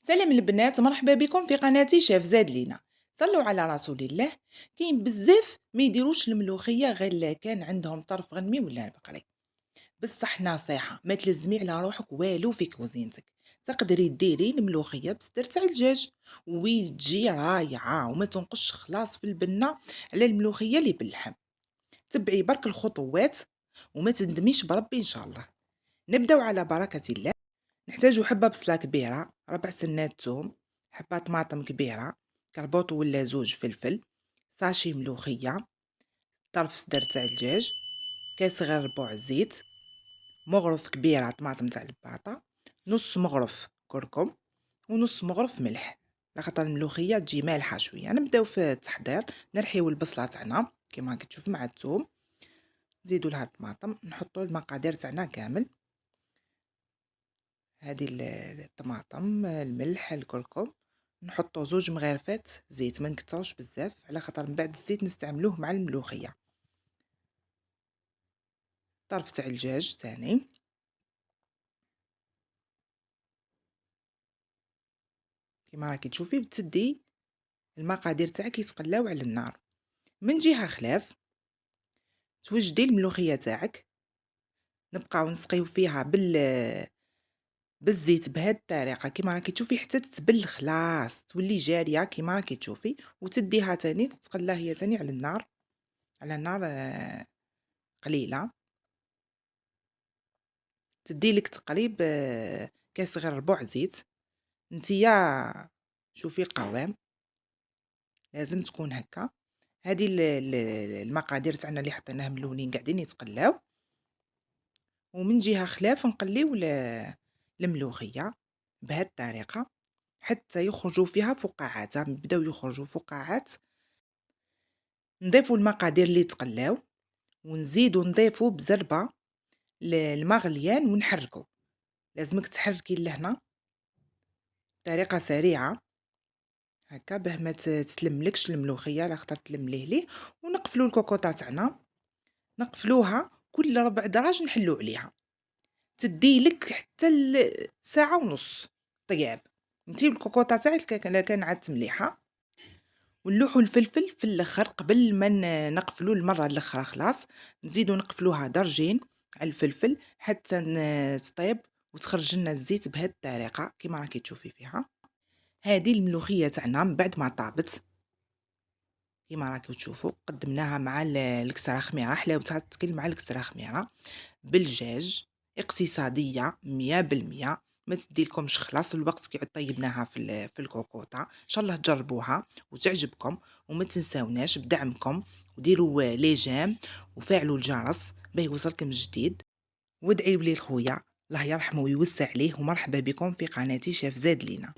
سلام البنات، مرحبا بكم في قناتي شاف زاد لينا. صلوا على رسول الله. كاين بزاف ما يديروش الملوخيه غير لا كان عندهم طرف غنمي ولا بقري. بصح نصيحه، ما تلزمي على روحك والو في كوزينتك. تقدري ديري الملوخيه بصدر تاع الدجاج وتجي رايعه وما تنقصش خلاص في البنه على الملوخيه اللي باللحم. تبعي برك الخطوات وما تندميش بربي ان شاء الله. نبداو على بركه الله. نحتاجو حبة بصلة كبيرة، ربع سنات توم، حبة طماطم كبيرة، كربوط ولا زوج فلفل، ساشي ملوخية، طرف صدر تاع الدجاج، كاس غير ربع زيت، مغرف كبيرة طماطم تاع الباطا، نص مغرف كركم، ونص مغرف ملح، لخاطر الملوخية تجي مالحة شوية. نبداو في التحضير. نرحيو البصلة تاعنا كيما راكي تشوف مع الثوم، نزيدو لها الطماطم، نحطو المقادير تاعنا كامل. هذه الطماطم، الملح، الكركم، نحطو زوج مغارفات زيت، ما نكثروش بزاف على خاطر من بعد الزيت نستعملوه مع الملوخيه. طرف تاع الدجاج تاني، كيما راكي تشوفي بتدي المقادير تاعك يتقلاو على النار. من جهه خلاف توجدي الملوخيه تاعك، نبقاو نسقيو فيها بالزيت بهاد الطريقه كيما راكي تشوفي حتى تتبل خلاص تولي جاريه كيما راكي تشوفي، وتديها تاني تتقلى هي تاني على النار، على نار قليله. تدي لك تقريب كاس غير ربع زيت. نتيا شوفي القوام لازم تكون هكا. هذه المقادير تاعنا اللي حطيناهم ملونين قاعدين يتقلاو، ومن جهه خلاف نقليو الملوخيه بهذه الطريقه حتى يخرجوا فيها فقاعات. بداو يخرجوا فقاعات، نضيفوا المقادير اللي تقلاو ونزيدوا نضيفوا بزربه الماء غليان ونحركوا. لازمك تحركي لهنا بطريقه سريعه هكا باه ما تتلملكش الملوخيه لا خطر تلمليه ليه. ونقفلوا الكوكوطه تاعنا، نقفلوها كل ربع دراج نحلو عليها. تدي لك حتى ساعه ونص طياب. انتي الكوكوطه تاعك كان عاد مليحه. ونلوحوا الفلفل في الاخر قبل ما نقفلوا المره الاخرى خلاص. نزيدوا نقفلوها درجين على الفلفل حتى تطيب وتخرج لنا الزيت بهذه الطريقه كيما راكي تشوفي فيها. هذه الملوخيه تاعنا من بعد ما طابت كيما راكم تشوفوا قدمناها مع الكسرة خميرة، حلاوتها تتكل مع الكسرة خميرة بالدجاج، اقتصادية 100%. ما تديلكمش خلاص الوقت كي طيبناها في الكوكوطة. ان شاء الله تجربوها وتعجبكم، وما تنساوناش بدعمكم وديروا لي جيم وفعلوا الجرس باه يوصلكم جديد. وادعيوا لي لخويا الله يرحمه ويوسع عليه، ومرحبا بكم في قناتي شاف زاد لينا.